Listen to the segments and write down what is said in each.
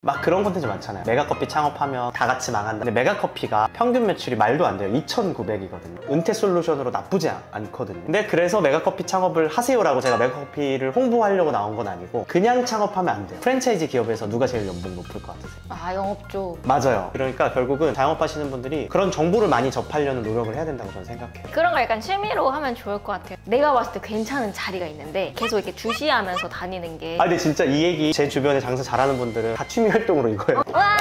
막 그런 콘텐츠 많잖아요. 메가커피 창업하면 다 같이 망한다. 근데 메가커피가 평균 매출이 말도 안 돼요. 2,900이거든요. 은퇴 솔루션으로 나쁘지 않거든요. 근데 그래서 메가커피 창업을 하세요라고 제가 메가커피를 홍보하려고 나온 건 아니고 그냥 창업하면 안 돼요. 프랜차이즈 기업에서 누가 제일 연봉 높을 것 같으세요? 아, 영업죠. 맞아요. 그러니까 결국은 자영업하시는 분들이 그런 정보를 많이 접하려는 노력을 해야 된다고 저는 생각해요. 그런 거 약간 취미로 하면 좋을 것 같아요. 내가 봤을 때 괜찮은 자리가 있는데 계속 이렇게 주시하면서 다니는 게. 근데 진짜 이 얘기 제 주변에 장사 잘하는 분들은 다 취미 활동으로 이거예요. 와!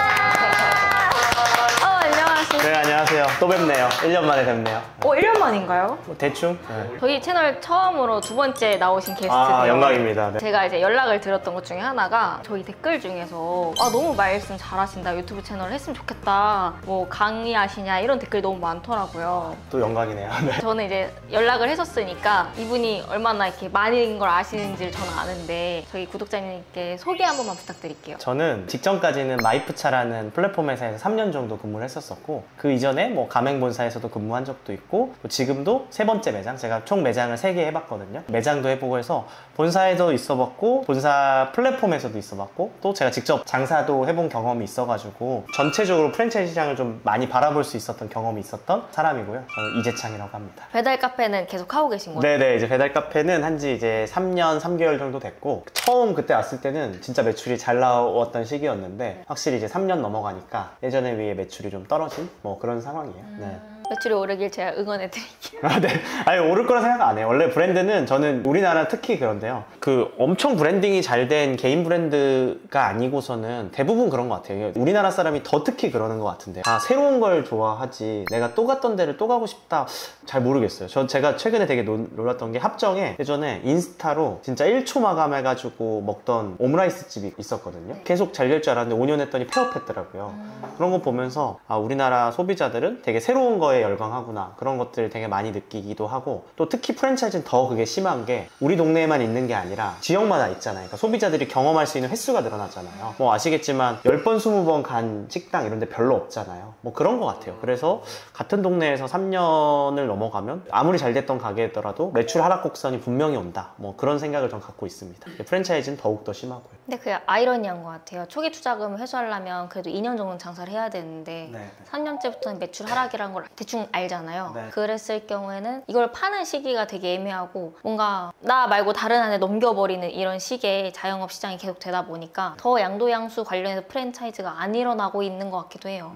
안녕하세요. 네, 안녕하세요. 또 뵙네요. 1년 만에 뵙네요. 1년 만인가요? 뭐 대충? 네. 저희 채널 처음으로 2번째 나오신 게스트세요. 영광입니다. 네. 제가 이제 연락을 드렸던 것 중에 하나가 저희 댓글 중에서 너무 말씀 잘하신다, 유튜브 채널을 했으면 좋겠다, 뭐 강의하시냐 이런 댓글이 너무 많더라고요. 또 영광이네요. 네. 저는 이제 연락을 했었으니까 이분이 얼마나 이렇게 많은 걸 아시는지를 저는 아는데 저희 구독자님께 소개 한 번만 부탁드릴게요. 저는 직전까지는 마이프차라는 플랫폼 회사에서 3년 정도 근무를 했었었고 그 이전에 뭐 가맹본사에서도 근무한 적도 있고 지금도 3번째 매장, 제가 총 매장을 3개 해봤거든요. 매장도 해보고 해서 본사에도 있어봤고 본사 플랫폼에서도 있어봤고 또 제가 직접 장사도 해본 경험이 있어가지고 전체적으로 프랜차이즈 시장을 좀 많이 바라볼 수 있었던 경험이 있었던 사람이고요. 저는 이재창이라고 합니다. 배달 카페는 계속 하고 계신 거예요? 네네, 이제 배달 카페는 한지 이제 3년 3개월 정도 됐고 처음 그때 왔을 때는 진짜 매출이 잘 나왔던 시기였는데 확실히 이제 3년 넘어가니까 예전에 비해 매출이 좀 떨어진 뭐 그런 상황이에요. 네. 매출이 오르길 제가 응원해 드릴게요. 네. 아니, 오를 거라 생각 안 해요. 원래 브랜드는 저는 우리나라 특히 그런데요. 그 엄청 브랜딩이 잘 된 개인 브랜드가 아니고서는 대부분 그런 것 같아요. 우리나라 사람이 더 특히 그러는 것 같은데 새로운 걸 좋아하지 내가 또 갔던 데를 또 가고 싶다 잘 모르겠어요. 제가 최근에 되게 놀랐던 게 합정에 예전에 인스타로 진짜 1초 마감해가지고 먹던 오므라이스 집이 있었거든요. 계속 잘 될 줄 알았는데 5년 했더니 폐업했더라고요. 그런 거 보면서 우리나라 소비자들은 되게 새로운 거에 열광하구나, 그런 것들을 되게 많이 느끼기도 하고 또 특히 프랜차이즈는 더 그게 심한 게 우리 동네에만 있는 게 아니라 지역마다 있잖아요. 그러니까 소비자들이 경험할 수 있는 횟수가 늘어나잖아요. 뭐 아시겠지만 10번 20번 간 식당 이런 데 별로 없잖아요. 뭐 그런 것 같아요. 그래서 같은 동네에서 3년을 넘어가면 아무리 잘 됐던 가게더라도 매출 하락 곡선이 분명히 온다, 뭐 그런 생각을 전 갖고 있습니다. 프랜차이즈는 더욱더 심하고요. 근데 그게 아이러니한 것 같아요. 초기 투자금 회수하려면 그래도 2년 정도는 장사를 해야 되는데 네. 3년째부터는 매출 하락이라는 걸 대충 알잖아요. 네. 그랬을 경우에는 이걸 파는 시기가 되게 애매하고 뭔가 나 말고 다른 한에 넘겨버리는 이런 식의 자영업 시장이 계속 되다 보니까 더 양도양수 관련해서 프랜차이즈가 안 일어나고 있는 것 같기도 해요.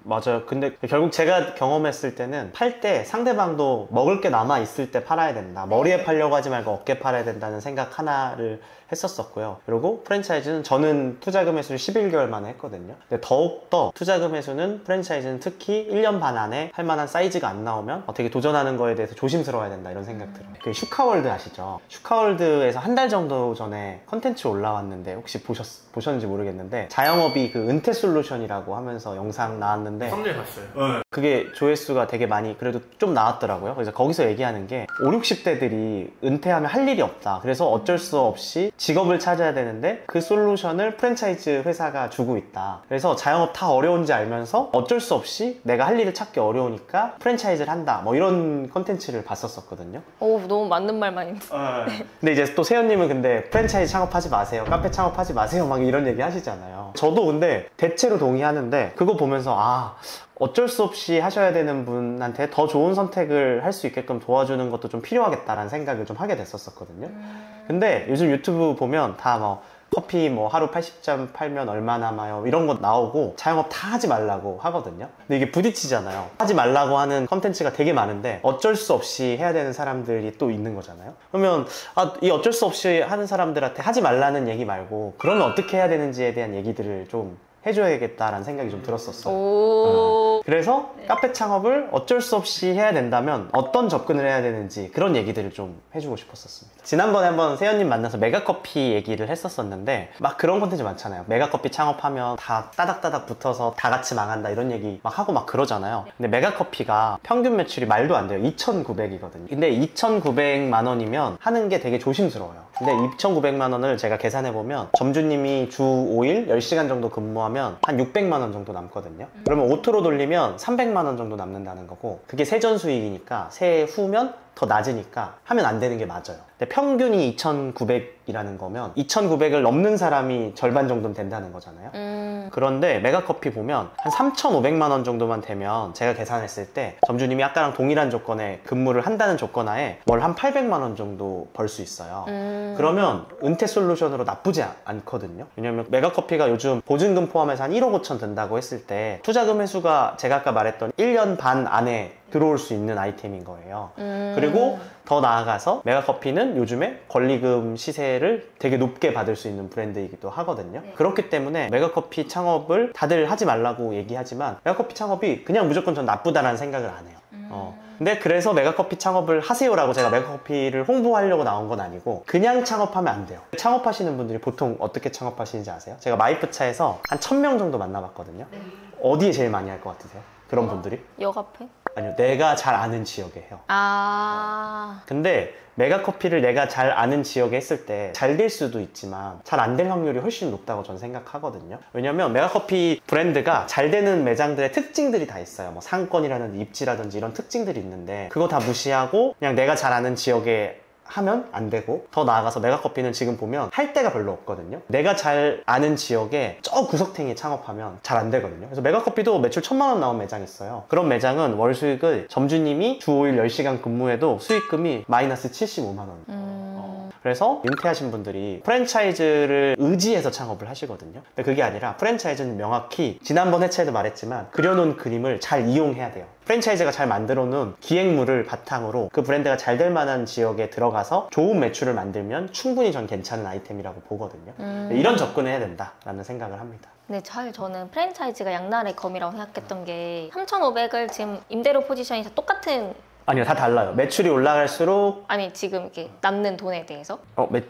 맞아요. 근데 결국 제가 경험했을 때는 팔 때 상대방도 먹을 게 남아 있을 때 팔아야 된다. 머리에 팔려고 하지 말고 어깨 팔아야 된다는 생각 하나를 했었었고요. 그리고 프랜차이즈는 저는 투자금 회수를 11개월 만에 했거든요. 근데 더욱더 투자금 회수는 프랜차이즈는 특히 1년 반 안에 할 만한 사이즈가 안 나오면 되게 도전하는 거에 대해서 조심스러워야 된다, 이런 생각 들어요. 그 슈카월드 아시죠? 슈카월드에서 한 달 정도 전에 컨텐츠 올라왔는데 혹시 보셨는지 모르겠는데 자영업이 그 은퇴 솔루션이라고 하면서 영상 나왔는데 썸네일 봤어요. 네. 그게 조회수가 되게 많이 그래도 좀 나왔더라고요. 그래서 거기서 얘기하는 게 5, 60대들이 은퇴하면 할 일이 없다. 그래서 어쩔 수 없이 직업을 찾아야 되는데 그 솔루션을 프랜차이즈 회사가 주고 있다. 그래서 자영업 다 어려운지 알면서 어쩔 수 없이 내가 할 일을 찾기 어려우니까 프랜차이즈를 한다, 뭐 이런 컨텐츠를 봤었거든요. 오, 너무 맞는 말만입니다. 근데 이제 또 세연님은 근데 프랜차이즈 창업하지 마세요, 카페 창업하지 마세요, 막 이런 얘기 하시잖아요. 저도 근데 대체로 동의하는데 그거 보면서 어쩔 수 없이 하셔야 되는 분한테 더 좋은 선택을 할 수 있게끔 도와주는 것도 좀 필요하겠다라는 생각을 좀 하게 됐었거든요. 근데 요즘 유튜브 보면 다 뭐 커피 뭐 하루 80잔 팔면 얼마 남아요 이런 거 나오고 자영업 다 하지 말라고 하거든요. 근데 이게 부딪히잖아요. 하지 말라고 하는 컨텐츠가 되게 많은데 어쩔 수 없이 해야 되는 사람들이 또 있는 거잖아요. 그러면 이 어쩔 수 없이 하는 사람들한테 하지 말라는 얘기 말고 그러면 어떻게 해야 되는지에 대한 얘기들을 좀 해줘야겠다라는 생각이 좀 들었었어요. 그래서 카페 창업을 어쩔 수 없이 해야 된다면 어떤 접근을 해야 되는지 그런 얘기들을 좀 해주고 싶었었습니다. 지난번에 한번 세연님 만나서 메가커피 얘기를 했었었는데 막 그런 콘텐츠 많잖아요. 메가커피 창업하면 다 따닥따닥 붙어서 다 같이 망한다, 이런 얘기 막 하고 막 그러잖아요. 근데 메가커피가 평균 매출이 말도 안 돼요. 2,900이거든요. 근데 2,900만 원이면 하는 게 되게 조심스러워요. 근데 2,900만 원을 제가 계산해보면 점주님이 주 5일 10시간 정도 근무하면 한 600만 원 정도 남거든요. 그러면 오토로 돌리면 300만 원 정도 남는다는 거고 그게 세전 수익이니까 세후면 더 낮으니까 하면 안 되는 게 맞아요. 근데 평균이 2,900이라는 거면 2,900을 넘는 사람이 절반 정도는 된다는 거잖아요. 그런데 메가커피 보면 한 3,500만 원 정도만 되면 제가 계산했을 때 점주님이 아까랑 동일한 조건에 근무를 한다는 조건 하에 월 한 800만 원 정도 벌 수 있어요. 그러면 은퇴 솔루션으로 나쁘지 않거든요. 왜냐면 메가커피가 요즘 보증금 포함해서 한 1억 5천 든다고 했을 때 투자금 회수가 제가 아까 말했던 1년 반 안에 들어올 수 있는 아이템인 거예요. 그리고 더 나아가서 메가커피는 요즘에 권리금 시세를 되게 높게 받을 수 있는 브랜드이기도 하거든요. 네. 그렇기 때문에 메가커피 창업을 다들 하지 말라고 얘기하지만 메가커피 창업이 그냥 무조건 전 나쁘다라는 생각을 안 해요. 근데 그래서 메가커피 창업을 하세요라고 제가 메가커피를 홍보하려고 나온 건 아니고 그냥 창업하면 안 돼요. 창업하시는 분들이 보통 어떻게 창업하시는지 아세요? 제가 마이프차에서 한 1,000명 정도 만나봤거든요. 어디에 제일 많이 할 것 같으세요? 그런 분들이? 역 앞에? 아니요, 내가 잘 아는 지역에 해요. 근데 메가커피를 내가 잘 아는 지역에 했을 때 잘 될 수도 있지만 잘 안 될 확률이 훨씬 높다고 저는 생각하거든요. 왜냐면 메가커피 브랜드가 잘 되는 매장들의 특징들이 다 있어요. 뭐 상권이라든지 입지라든지 이런 특징들이 있는데 그거 다 무시하고 그냥 내가 잘 아는 지역에 하면 안 되고, 더 나아가서 메가커피는 지금 보면 할 데가 별로 없거든요. 내가 잘 아는 지역에 저 구석탱이에 창업하면 잘 안 되거든요. 그래서 메가커피도 매출 1,000만 원 나온 매장이 있어요. 그런 매장은 월 수익을 점주님이 주 5일 10시간 근무해도 수익금이 마이너스 75만 원. 그래서 은퇴하신 분들이 프랜차이즈를 의지해서 창업을 하시거든요. 근데 그게 아니라 프랜차이즈는 명확히 지난번 회차에도 말했지만 그려놓은 그림을 잘 이용해야 돼요. 프랜차이즈가 잘 만들어 놓은 기획물을 바탕으로 그 브랜드가 잘 될 만한 지역에 들어가서 좋은 매출을 만들면 충분히 전 괜찮은 아이템이라고 보거든요. 이런 접근을 해야 된다라는 생각을 합니다. 네, 사실 저는 프랜차이즈가 양날의 검이라고 생각했던 게 3,500을 지금 임대료 포지션이 다 똑같은, 아니요, 다 달라요. 매출이 올라갈수록 아니 지금 이렇게 남는 돈에 대해서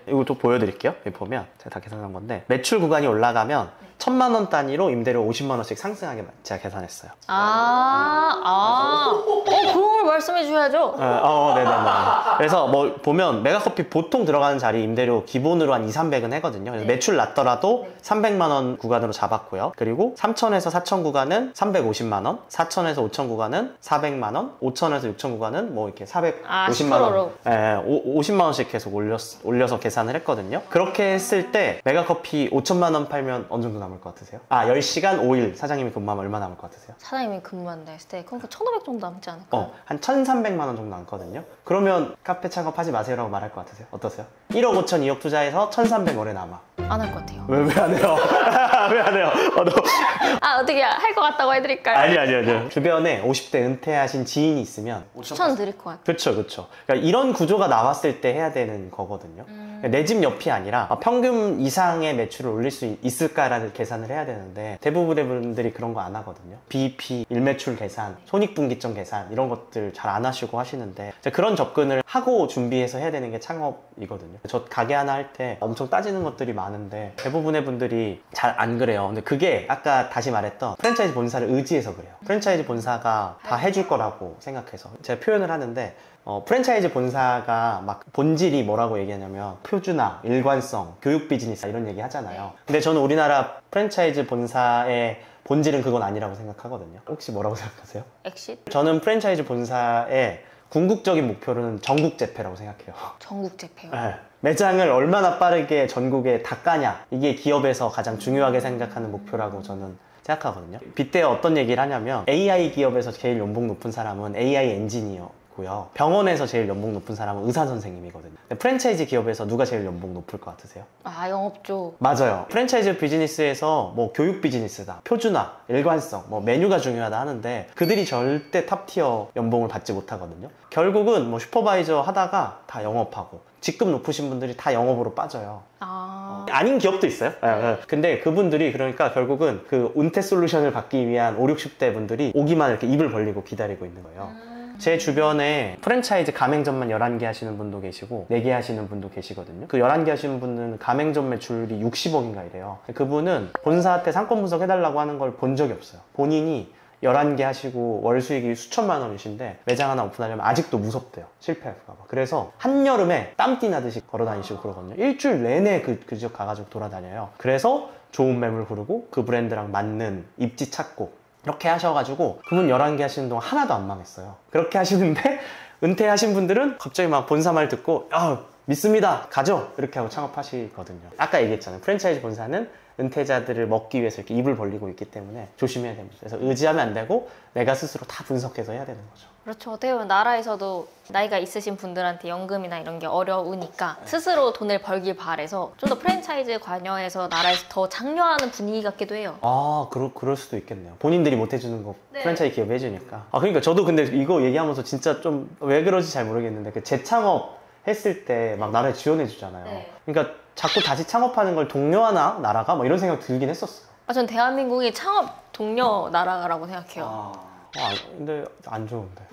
이거 좀 보여드릴게요. 여기 보면 제가 다 계산한 건데 매출 구간이 올라가면 1,000만 원 단위로 임대료 50만 원씩 상승하게 제가 계산했어요. 그걸 말씀해 주셔야죠. 네네네. 그래서 뭐 보면 메가커피 보통 들어가는 자리 임대료 기본으로 한 2, 300은 하거든요. 그래서 매출 낮더라도 300만 원 구간으로 잡았고요. 그리고 3,000에서 4,000 구간은 350만 원, 4,000에서 5,000 구간은 400만 원, 5,000에서 6,000 구간은 뭐 이렇게 450만 원. 50만 원씩 계속 올려서 계산을 했거든요. 그렇게 했을 때 메가커피 5,000만 원 팔면 어느 정도 남을 것 같으세요? 10시간 5일 사장님이 근무하면 얼마 남을 것 같으세요? 사장님이 근무한다 했을 때 그럼 1,500 정도 남지 않을까요? 한 1,300만 원 정도 남거든요. 그러면 카페 창업하지 마세요라고 말할 것 같으세요? 어떠세요? 1억 5천 2억 투자해서 1,300 월에 남아. 안 할 것 같아요. 왜 안 해요? 왜 안 해요? 어떻게 할 것 같다고 해드릴까요? 아니요. 주변에 50대 은퇴하신 지인이 있으면 추천드릴 것 같아요. 그쵸. 그러니까 이런 구조가 나왔을 때 해야 되는 거거든요. 내 집 옆이 아니라 평균 이상의 매출을 올릴 수 있을까라는 계산을 해야 되는데 대부분의 분들이 그런 거 안 하거든요. BEP, 일매출 계산, 손익분기점 계산 이런 것들 잘 안 하시고 하시는데 그런 접근을 하고 준비해서 해야 되는 게 창업이거든요. 저 가게 하나 할 때 엄청 따지는 것들이 많은데 대부분의 분들이 잘 안 그래요. 근데 그게 아까 다시 말했던 프랜차이즈 본사를 의지해서 그래요. 프랜차이즈 본사가 다 해줄 거라고 생각해서 제가 표현을 하는데 프랜차이즈 본사가 막 본질이 뭐라고 얘기하냐면 표준화, 일관성, 교육 비즈니스 이런 얘기 하잖아요. 근데 저는 우리나라 프랜차이즈 본사의 본질은 그건 아니라고 생각하거든요. 혹시 뭐라고 생각하세요? 엑싯? 저는 프랜차이즈 본사의 궁극적인 목표는 전국 재패라고 생각해요. 전국 재패요? 네. 매장을 얼마나 빠르게 전국에 다 까냐, 이게 기업에서 가장 중요하게 생각하는 목표라고 저는 생각하거든요. 빗대어 어떤 얘기를 하냐면 AI 기업에서 제일 연봉 높은 사람은 AI 엔지니어고요. 병원에서 제일 연봉 높은 사람은 의사 선생님이거든요. 프랜차이즈 기업에서 누가 제일 연봉 높을 것 같으세요? 영업조. 맞아요. 프랜차이즈 비즈니스에서 뭐 교육 비즈니스다, 표준화, 일관성, 뭐 메뉴가 중요하다 하는데 그들이 절대 탑티어 연봉을 받지 못하거든요. 결국은 뭐 슈퍼바이저 하다가 다 영업하고 직급 높으신 분들이 다 영업으로 빠져요. 아닌 기업도 있어요. 근데 그분들이 그러니까 결국은 그 은퇴 솔루션을 받기 위한 5, 60대 분들이 오기만 이렇게 입을 벌리고 기다리고 있는 거예요. 제 주변에 프랜차이즈 가맹점만 11개 하시는 분도 계시고 4개 하시는 분도 계시거든요. 그 11개 하시는 분은 가맹점 매출이 60억인가 이래요. 그분은 본사한테 상권 분석해달라고 하는 걸 본 적이 없어요. 본인이 11개 하시고 월 수익이 수천만 원이신데 매장 하나 오픈하려면 아직도 무섭대요. 실패할까 봐. 그래서 한여름에 땀띠 나듯이 걸어 다니시고 그러거든요. 일주일 내내 그 지역 가가지고 돌아다녀요. 그래서 좋은 매물 고르고 그 브랜드랑 맞는 입지 찾고 이렇게 하셔가지고 그분 11개 하시는 동안 하나도 안 망했어요. 그렇게 하시는데 은퇴하신 분들은 갑자기 막 본사 말 듣고 믿습니다 가죠 이렇게 하고 창업하시거든요. 아까 얘기했잖아요. 프랜차이즈 본사는 은퇴자들을 먹기 위해서 이렇게 입을 벌리고 있기 때문에 조심해야 됩니다. 그래서 의지하면 안 되고 내가 스스로 다 분석해서 해야 되는 거죠. 그렇죠. 어떻게 보면 나라에서도 나이가 있으신 분들한테 연금이나 이런 게 어려우니까 스스로 돈을 벌길 바래서 좀 더 프랜차이즈 관여해서 나라에서 더 장려하는 분위기 같기도 해요. 그럴 수도 있겠네요. 본인들이 못 해주는 거 네. 프랜차이즈 기업이 해주니까. 그러니까 저도 근데 이거 얘기하면서 진짜 좀 왜 그런지 잘 모르겠는데 그 재창업 했을 때 막 나라에 지원해 주잖아요. 네. 그러니까 자꾸 다시 창업하는 걸 독려하나 나라가 막 이런 생각 들긴 했었어요. 전 대한민국이 창업 동료 나라라고 생각해요. 근데 안 좋은데.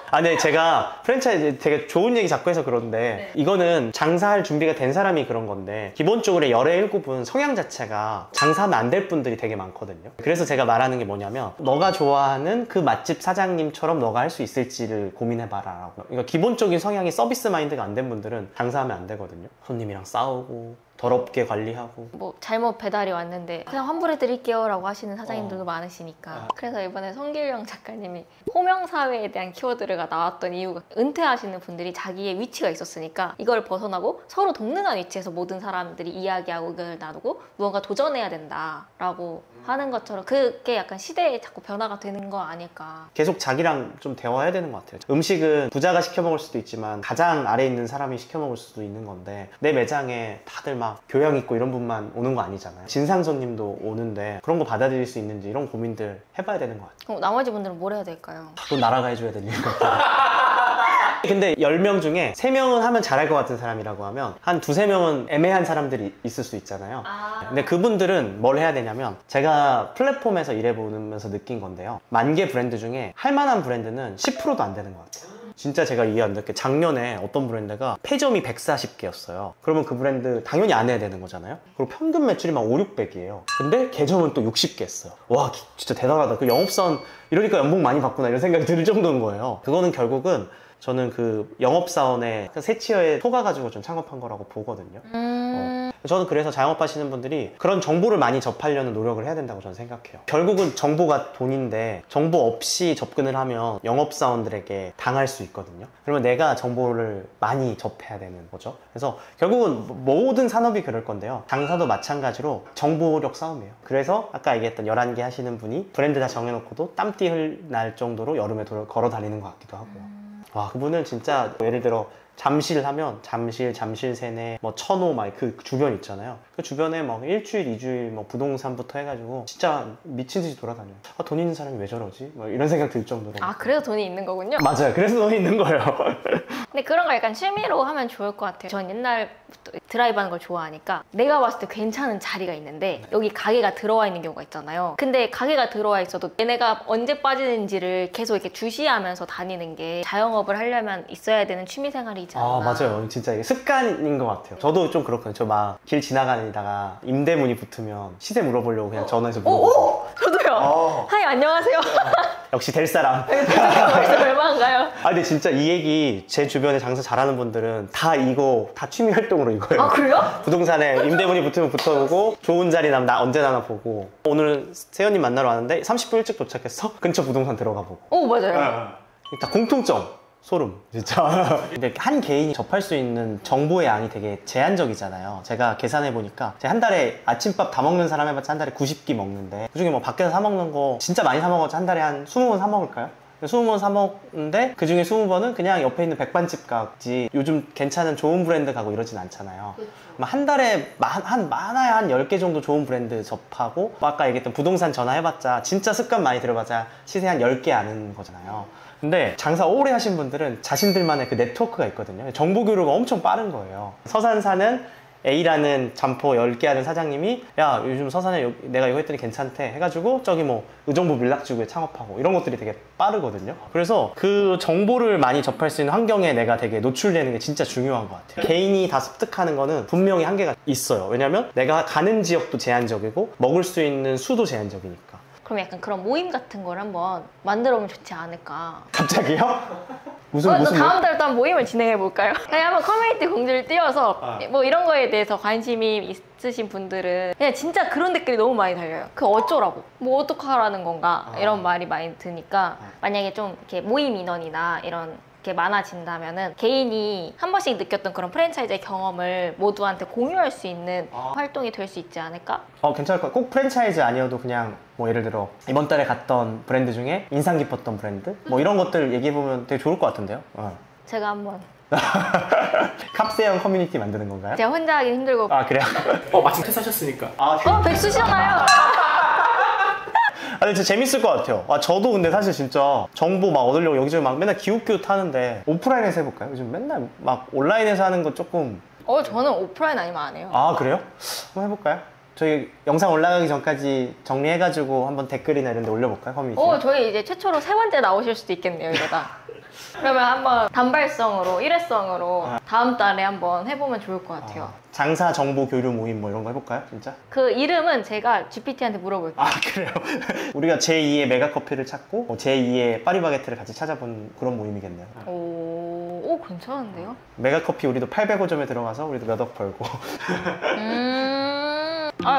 근데 제가 프랜차이즈 되게 좋은 얘기 자꾸 해서 그런데 이거는 장사할 준비가 된 사람이 그런 건데 기본적으로 열의 일곱은 성향 자체가 장사하면 안 될 분들이 되게 많거든요. 그래서 제가 말하는 게 뭐냐면 너가 좋아하는 그 맛집 사장님처럼 너가 할 수 있을지를 고민해봐라 라고. 그러니까 기본적인 성향이 서비스 마인드가 안 된 분들은 장사하면 안 되거든요. 손님이랑 싸우고 더럽게 관리하고 뭐 잘못 배달이 왔는데 그냥 환불해 드릴게요 라고 하시는 사장님들도 많으시니까. 그래서 이번에 성길영 작가님이 호명사회에 대한 키워드가 나왔던 이유가 은퇴하시는 분들이 자기의 위치가 있었으니까 이걸 벗어나고 서로 동등한 위치에서 모든 사람들이 이야기하고 의견을 나누고 무언가 도전해야 된다라고 하는 것처럼 그게 약간 시대에 자꾸 변화가 되는 거 아닐까. 계속 자기랑 좀 대화해야 되는 것 같아요. 음식은 부자가 시켜 먹을 수도 있지만 가장 아래에 있는 사람이 시켜 먹을 수도 있는 건데 내 매장에 다들 막 교양 있고 이런 분만 오는 거 아니잖아요. 진상 손님도 오는데 그런 거 받아들일 수 있는지 이런 고민들 해봐야 되는 것 같아요. 그럼 나머지 분들은 뭘 해야 될까요? 그건 나라가 해줘야 될 일 같아요. 근데 10명 중에 3명은 하면 잘할 것 같은 사람이라고 하면 한 2~3명은 애매한 사람들이 있을 수 있잖아요. 근데 그분들은 뭘 해야 되냐면 제가 플랫폼에서 일해보면서 느낀 건데요. 10,000개 브랜드 중에 할 만한 브랜드는 10%도 안 되는 것 같아요. 진짜 제가 이해 안 됐게 작년에 어떤 브랜드가 폐점이 140개였어요. 그러면 그 브랜드 당연히 안 해야 되는 거잖아요. 그리고 평균 매출이 막 500~600이에요. 근데 계정은 또 60개 했어요. 와 진짜 대단하다. 그 영업사원 이러니까 연봉 많이 받구나 이런 생각이 들 정도인 거예요. 그거는 결국은 저는 그 영업사원의 세치어에 속아가지고 좀 창업한 거라고 보거든요. 저는 그래서 자영업하시는 분들이 그런 정보를 많이 접하려는 노력을 해야 된다고 저는 생각해요. 결국은 정보가 돈인데 정보 없이 접근을 하면 영업사원들에게 당할 수 있거든요. 그러면 내가 정보를 많이 접해야 되는 거죠. 그래서 결국은 모든 산업이 그럴 건데요. 장사도 마찬가지로 정보력 싸움이에요. 그래서 아까 얘기했던 11개 하시는 분이 브랜드 다 정해놓고도 땀띠 흘날 정도로 여름에 걸어 다니는 것 같기도 하고요. 와, 그분은 진짜 예를 들어 잠실 하면 잠실 세내 뭐 천호 막 그 주변 있잖아요. 그 주변에 막 일주일, 이주일 뭐 부동산부터 해가지고 진짜 미친 듯이 돌아다녀요. 돈 있는 사람이 왜 저러지? 뭐 이런 생각 들 정도로. 그래서 돈이 있는 거군요. 맞아요. 그래서 돈이 있는 거예요. 근데 그런 거 약간 취미로 하면 좋을 것 같아요. 전 옛날부터 드라이브 하는 걸 좋아하니까 내가 봤을 때 괜찮은 자리가 있는데 여기 가게가 들어와 있는 경우가 있잖아요. 근데 가게가 들어와 있어도 얘네가 언제 빠지는지를 계속 이렇게 주시하면서 다니는 게 자영업을 하려면 있어야 되는 취미 생활이지 않나. 맞아요. 진짜 이게 습관인 것 같아요. 저도 좀 그렇거든요. 저 막 길 지나가다가 임대문이 붙으면 시세 물어보려고 그냥 전화해서 물어보고. 저도요. 하이, 안녕하세요. 역시 될 사람. 벌써 얼마인가요? 근데 진짜 이 얘기 제 주변에 장사 잘하는 분들은 다 이거 다 취미 활동으로 이거예요. 그래요? 부동산에 임대문이 붙으면 붙어보고 좋은 자리 나면 나 언제나 보고. 오늘 세연님 만나러 왔는데 30분 일찍 도착했어? 근처 부동산 들어가 보고. 맞아요. 다 공통점. 소름 진짜. 근데 한 개인이 접할 수 있는 정보의 양이 되게 제한적이잖아요. 제가 계산해 보니까 제가 한 달에 아침밥 다 먹는 사람 해봤자 한 달에 90끼 먹는데 그중에 뭐 밖에서 사 먹는 거 진짜 많이 사 먹었지 한 달에 한 20번 사 먹을까요? 20번 사 먹는데 그 중에 20번은 그냥 옆에 있는 백반집 가지 요즘 괜찮은 좋은 브랜드 가고 이러진 않잖아요. 한 달에 많아야 한 10개 정도 좋은 브랜드 접하고 아까 얘기했던 부동산 전화해봤자 진짜 습관 많이 들어봤자 시세 한 10개 아는 거잖아요. 근데 장사 오래 하신 분들은 자신들만의 그 네트워크가 있거든요. 정보 교류가 엄청 빠른 거예요. 서산 사는 A라는 점포 10개 하는 사장님이 야 요즘 서산에 내가 이거 했더니 괜찮대 해가지고 저기 뭐 의정부 밀락지구에 창업하고 이런 것들이 되게 빠르거든요. 그래서 그 정보를 많이 접할 수 있는 환경에 내가 되게 노출되는 게 진짜 중요한 것 같아요. 개인이 다 습득하는 거는 분명히 한계가 있어요. 왜냐면 내가 가는 지역도 제한적이고 먹을 수 있는 수도 제한적이니까. 그럼 약간 그런 모임 같은 걸 한번 만들어 보면 좋지 않을까. 갑자기요? 무슨 다음 달에 또 모임을 진행해 볼까요? 그냥 한번 커뮤니티 공지를 띄워서 뭐 이런 거에 대해서 관심이 있으신 분들은 그냥 진짜 그런 댓글이 너무 많이 달려요. 그 어쩌라고, 뭐 어떡하라는 건가 이런 말이 많이 드니까 만약에 좀 이렇게 모임 인원이나 이런 이렇게 많아진다면은 개인이 한 번씩 느꼈던 그런 프랜차이즈의 경험을 모두한테 공유할 수 있는 활동이 될 수 있지 않을까? 괜찮을 것 같아요. 꼭 프랜차이즈 아니어도 그냥 뭐 예를 들어 이번 달에 갔던 브랜드 중에 인상 깊었던 브랜드? 뭐 이런 것들 얘기해보면 되게 좋을 것 같은데요? 제가 한번 캅세형 커뮤니티 만드는 건가요? 제가 혼자 하긴 힘들고 아, 그래요? 마침 퇴사하셨으니까. 백수시잖아요. 근데 진짜 재밌을 것 같아요. 저도 근데 사실 진짜 정보 막 얻으려고 여기저기 막 맨날 기웃기웃 하는데 오프라인에서 해볼까요? 요즘 맨날 막 온라인에서 하는 거 조금 저는 오프라인 아니면 안 해요. 그래요? 한번 해볼까요? 저희 영상 올라가기 전까지 정리해가지고 한번 댓글이나 이런 데 올려볼까요? 커뮤니티. 저희 이제 최초로 3번째 나오실 수도 있겠네요, 이러다. 그러면 한번 단발성으로, 일회성으로 다음 달에 한번 해보면 좋을 것 같아요. 장사 정보 교류 모임 뭐 이런 거 해볼까요? 진짜? 그 이름은 제가 GPT한테 물어볼게요. 그래요? 우리가 제2의 메가커피를 찾고 제2의 파리바게트를 같이 찾아본 그런 모임이겠네요. 오, 괜찮은데요? 메가커피 우리도 805점에 들어가서 우리도 몇 억 벌고.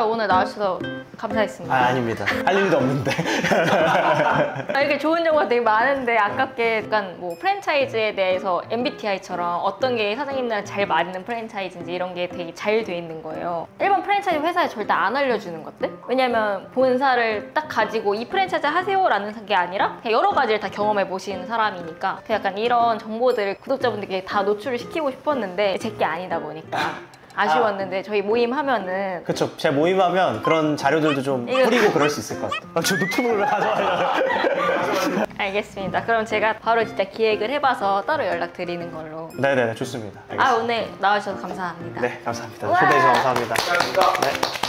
오늘 나와주셔서 감사했습니다. 아닙니다. 할 일도 없는데. 이렇게 좋은 정보가 되게 많은데 아깝게 약간 뭐 프랜차이즈에 대해서 MBTI처럼 어떤 게 사장님들한테 잘 맞는 프랜차이즈인지 이런 게 되게 잘 돼 있는 거예요. 일반 프랜차이즈 회사에 절대 안 알려주는 것들? 왜냐면 본사를 딱 가지고 이 프랜차이즈 하세요 라는 게 아니라 그냥 여러 가지를 다 경험해 보신 사람이니까 약간 이런 정보들을 구독자분들께 다 노출을 시키고 싶었는데 제게 아니다 보니까 아쉬웠는데 저희 모임 하면은 그쵸. 제가 모임하면 그런 자료들도 좀 뿌리고 그럴 수 있을 것 같아요. 저 노트북을 가져와요. 알겠습니다. 그럼 제가 바로 진짜 기획을 해봐서 따로 연락드리는 걸로. 네네, 좋습니다. 알겠습니다. 오늘 나와주셔서 감사합니다. 네, 감사합니다. 초대해 주셔서 감사합니다. 감사합니다. 네.